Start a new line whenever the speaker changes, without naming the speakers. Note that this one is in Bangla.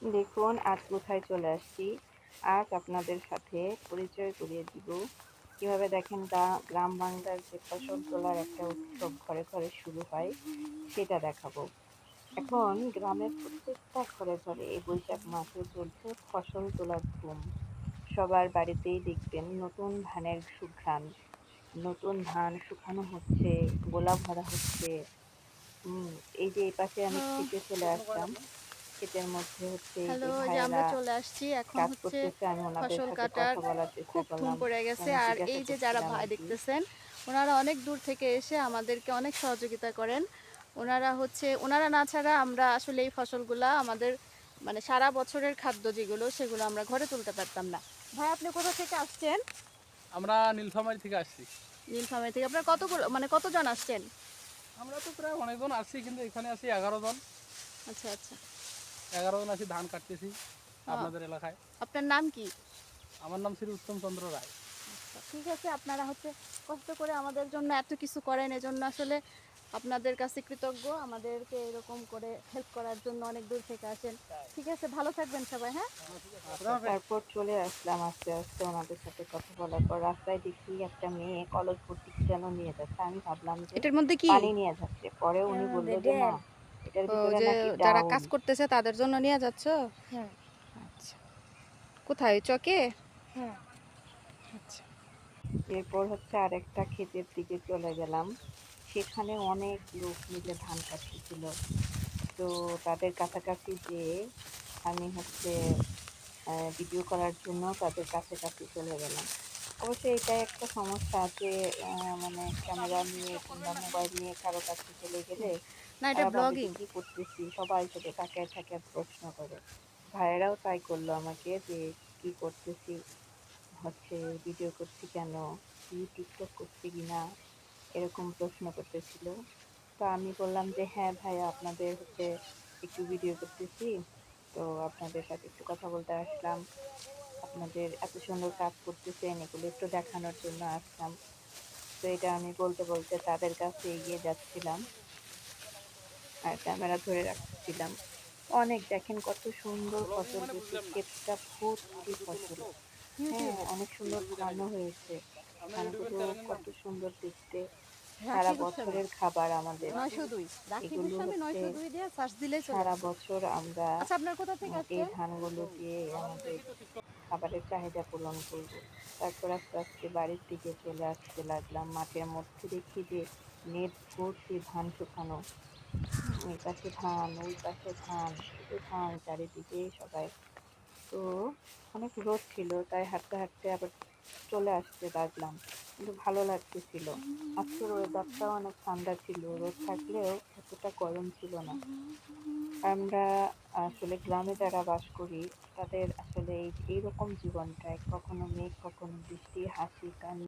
দেখুন আজ কোথায় চলে আসছি। আজ আপনাদের সাথে পরিচয় করিয়ে দিব কিভাবে দেখেন গ্রাম বাংলার যে ফসল তোলার একটা উৎসব ঘরে ঘরে শুরু হয় সেটা দেখাবো। এখন গ্রামের প্রত্যেকটা ঘরে ঘরে এই বৈশাখ মাসে চলছে ফসল তোলার ধুম। সবার বাড়িতেই দেখবেন নতুন ধানের সুঘ্রাণ, নতুন ধান শুকানো হচ্ছে, গোলা ভরা হচ্ছে। হুম, এই যে এই পাশে আমি ক্ষেতে চলে আসলাম। ক্ষেতের মধ্যে হচ্ছে এই
হ্যালো,
যে
এই যে আমরা
ভাইয়েরা
চলে আসছি। এখন
কাজ
হচ্ছে
করতেছে, আমি ওনাদের
ফসল
সাথে
কাটার
কথা বলার চেষ্টা
খুব ধুম
করলাম।
পড়ে গেছে।
আমি
আর
জিজ্ঞাসা
এই যে যারা
করছিলাম
ভাই
আরকি।
দেখতেছেন, ওনারা অনেক দূর থেকে এসে আমাদেরকে অনেক সহযোগিতা করেন। ওনারা না ছাড়া আমরা আসলে এই ফসলগুলা আমাদের মানে সারা বছরের খাদ্য যেগুলো, সেগুলো আমরা ঘরে তুলতে পারতাম না। ভাই, আপনি কোথা থেকে আসছেন?
আমরা নীলফামারী থেকে আসছি।
নীলফামারী থেকে। আপনারা কতজন আসছেন?
আমরা তো প্রায় অনেকজন আসছি, কিন্তু এখানে আছি 11 জন।
আচ্ছা, আচ্ছা।
11 জন আছি, ধান কাটতেছি
আ
আপনাদের এলাকায়।
আপনার নাম কি?
আমার নাম শ্রী উত্তম চন্দ্র রায়।
আচ্ছা, ঠিক আছে। আপনারা কষ্ট করে আমাদের জন্য এত কিছু করেন, এজন্য আসলে আপনাদের কাছে কৃতজ্ঞ। আমাদেরকে এরকম করে হেল্প করার জন্য অনেক দূর থেকে আসেন। ঠিক আছে, ভালো থাকবেন সবাই, হ্যাঁ?
তারপর চলে আসলাম আস্তে আস্তে ওনাদের সাথে কথা বলার পর রাস্তায় দেখি একটা মেয়ে কলস ভর্তি কি যেন নিয়ে যাচ্ছে। আমি ভাবলাম যে
এটার মধ্যে কি?
পানি নিয়ে যাচ্ছে। পরে উনি বলল যে না, এটার
ও,
ভিতরে
যে
নাকি
যারা
ডাউল।
কাজ করতেছে তাদের জন্য নিয়ে যাচ্ছ? আচ্ছা। কোথায়? চকে? আচ্ছা।
এরপর হচ্ছে আরেকটা ক্ষেতের দিকে চলে গেলাম। সেখানে অনেক লোক মিলে ধান কাটতেছিল। তো তাদের কাছাকাছি যেয়ে আমি হচ্ছে ভিডিও করার জন্য তাদের কাছাকাছি চলে গেলাম। অবশ্যই এটাই একটা সমস্যা যে মানে ক্যামেরা নিয়ে কিংবা মোবাইল নিয়ে কারো কাছে চলে গেলে
না, এটা
তারা ভাবে যে
ব্লগিং।
কি করতেছি, সবাই শুধু তাকায় থাকে আর প্রশ্ন করে। ভাইয়েরাও তাই করলো আমাকে যে কি করতেছি, হচ্ছে ভিডিও করছি কেন, কি টিকটক করছি কিনা, এরকম প্রশ্ন করতেছিল। তো আমি বললাম যে হ্যাঁ ভাইয়া, আপনাদের হচ্ছে একটু ভিডিও করতেছি, তো আপনাদের সাথে একটু কথা বলতে আসলাম। আপনাদের এত সুন্দর কাজ করতেছেন, এগুলো একটু দেখানোর জন্য আসলাম। তো এটা আমি বলতে বলতে তাদের কাছে এগিয়ে যাচ্ছিলাম আর ক্যামেরা ধরে রাখতেছিলাম। অনেক দেখেন কত সুন্দর
ব্লগিং
ফসল
মানে
হয়েছে,
বুঝলাম না।
ক্ষেতটা ভর্তি ফসল। হ্যাঁ, অনেক সুন্দর ধানও হয়েছে।
আপনার ইউটিউবের
ধানগুলো
চ্যানেলের নাম
কত
কি?
সুন্দর দেখতে। সারা
রাখি গোস্বামী।
বছরের খাবার আমাদের।
902। রাখি
এগুলো
গোস্বামী
হচ্ছে
902 দিয়ে সার্চ দিলেই চলে
সারা
আসবে।
বছর আমরা
আচ্ছা, আপনার কোথা থেকে
এই
আসছেন?
ধানগুলো দিয়ে আমাদের খাবারের চাহিদা পূরণ করব। তারপর আস্তে আস্তে বাড়ির দিকে চলে আসতে লাগলাম। মাঠের মধ্যে দেখি যে নেট ভর্তি ধান শুকানো। এই পাশে ধান, ওই পাশে ধান, শুধু ধান চারিদিকে সবাই। তো অনেক রোদ ছিল, তাই হাঁটতে হাঁটতে আবার চলে আসতে লাগলাম। কিন্তু ভালো লাগতেছিল। আজকের ওয়েদারটাও অনেক ঠান্ডা ছিল, রোদ থাকলেও এতটা গরম ছিল না। আমরা আসলে গ্রামে যারা বাস করি তাদের আসলে এইরকম জীবনটাই, কখনো মেঘ কখনো বৃষ্টি, হাসি কান্না।